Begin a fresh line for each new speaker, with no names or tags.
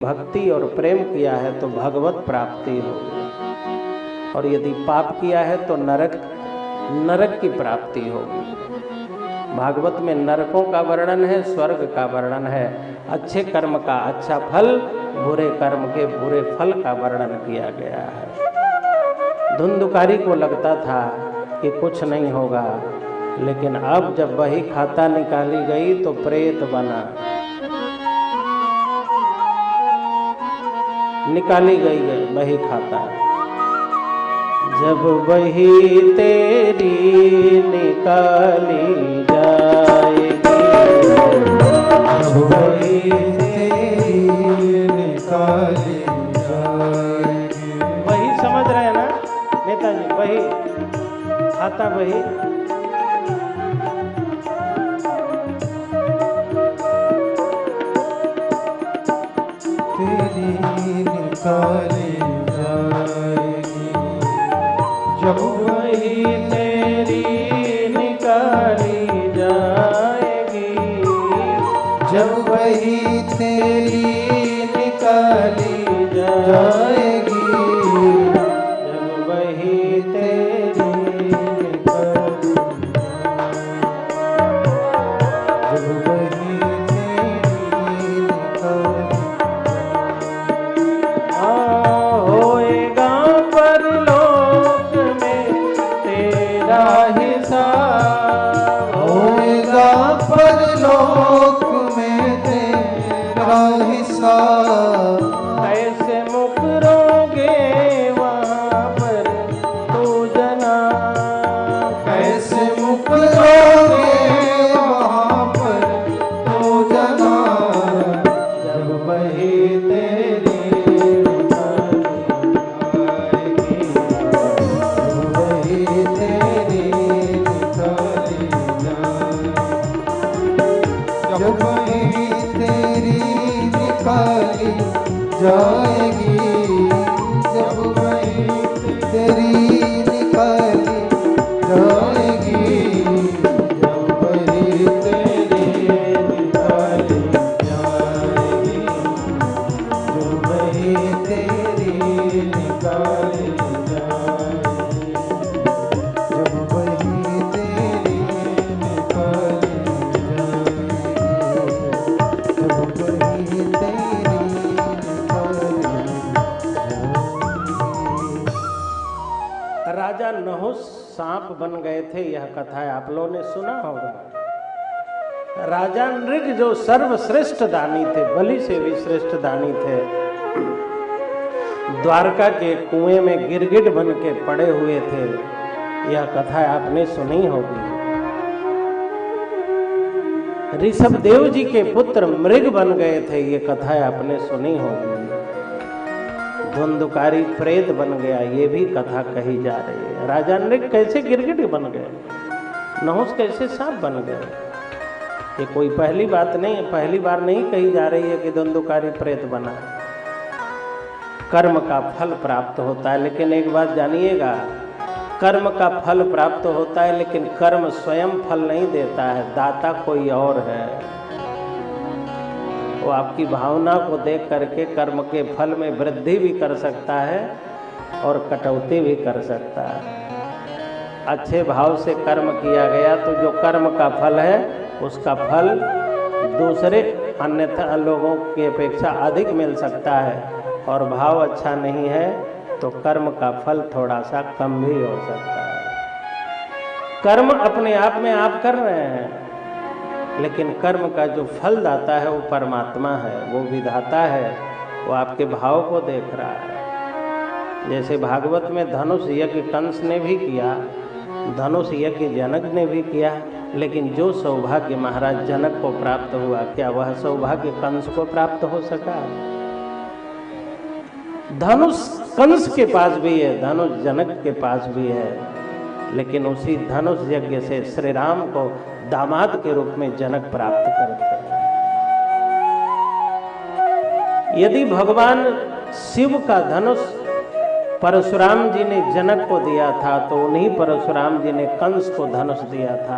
भक्ति और प्रेम किया है तो भगवत प्राप्ति होगी, और यदि पाप किया है तो नरक की प्राप्ति होगी। भागवत में नरकों का वर्णन है, स्वर्ग का वर्णन है, अच्छे कर्म का अच्छा फल, बुरे कर्म के बुरे फल का वर्णन किया गया है। धुंधुकारी को लगता था कि कुछ नहीं होगा, लेकिन अब जब बही खाता निकाली गई तो प्रेत बना। निकाली गई बही खाता, जब बही तेरी निकाली जाएगी, जब बही तेरी निकाली जाएगी। वही समझ रहे हैं ना नेताजी? वही खाता, वही निकाली जाएगी, जब वही तेरी निकाली जाएगी, जब वही तेरी निकाली जाएगी, जब वही तेरी निकाली, जब वही तेरी निकाली हिसाब, होएगा परलोक में तेरा हिसाब। कैसे मुकरोगे वहाँ पर तू जना, कैसे मुकरोगे वहाँ पर तू जना, जब वही तेरी जब वही तेरी निकाली जाएगी, जब वही तेरी निकाली जाएगी, जब वही तेरी निकाली जाएगी, जब वही तेरी निकाली जाएगी, जब वही तेरी निकाली राजा नहुस सांप बन गए थे। यह कथा आप लोगों ने सुना होगा। राजा नृग जो सर्वश्रेष्ठ दानी थे, बलि से भी श्रेष्ठ दानी थे, द्वारका के कुएं में गिरगिट बन के पड़े हुए थे। यह कथा आपने सुनी होगी। ऋषभदेव जी के पुत्र मृग बन गए थे। ये कथा आपने सुनी होगी। धुंधुकारी प्रेत बन गया, ये भी कथा कही जा रही है। राजा नृग कैसे गिरगिट बन गए, नहुस कैसे सांप बन गए, ये कोई पहली बात नहीं है, पहली बार नहीं कही जा रही है कि धुंधुकारी प्रेत बना। कर्म का फल प्राप्त होता है, लेकिन एक बात जानिएगा, कर्म का फल प्राप्त होता है, लेकिन कर्म स्वयं फल नहीं देता है, दाता कोई और है। वो आपकी भावना को देख करके कर्म के फल में वृद्धि भी कर सकता है और कटौती भी कर सकता है। अच्छे भाव से कर्म किया गया तो जो कर्म का फल है उसका फल दूसरे अन्यथा लोगों की अपेक्षा अधिक मिल सकता है, और भाव अच्छा नहीं है तो कर्म का फल थोड़ा सा कम भी हो सकता है। कर्म अपने आप में आप कर रहे हैं, लेकिन कर्म का जो फल दाता है वो परमात्मा है, वो विधाता है, वो आपके भाव को देख रहा है। जैसे भागवत में धनुष यज्ञ कंस ने भी किया, धनुष यज्ञ जनक ने भी किया, लेकिन जो सौभाग्य महाराज जनक को प्राप्त हुआ, क्या वह सौभाग्य कंस को प्राप्त हो सका? धनुष कंस के पास भी है, धनुष जनक के पास भी है, लेकिन उसी धनुष यज्ञ से श्री राम को दामाद के रूप में जनक प्राप्त करते हैं। यदि भगवान शिव का धनुष परशुराम जी ने जनक को दिया था, तो उन्हीं परशुराम जी ने कंस को धनुष दिया था।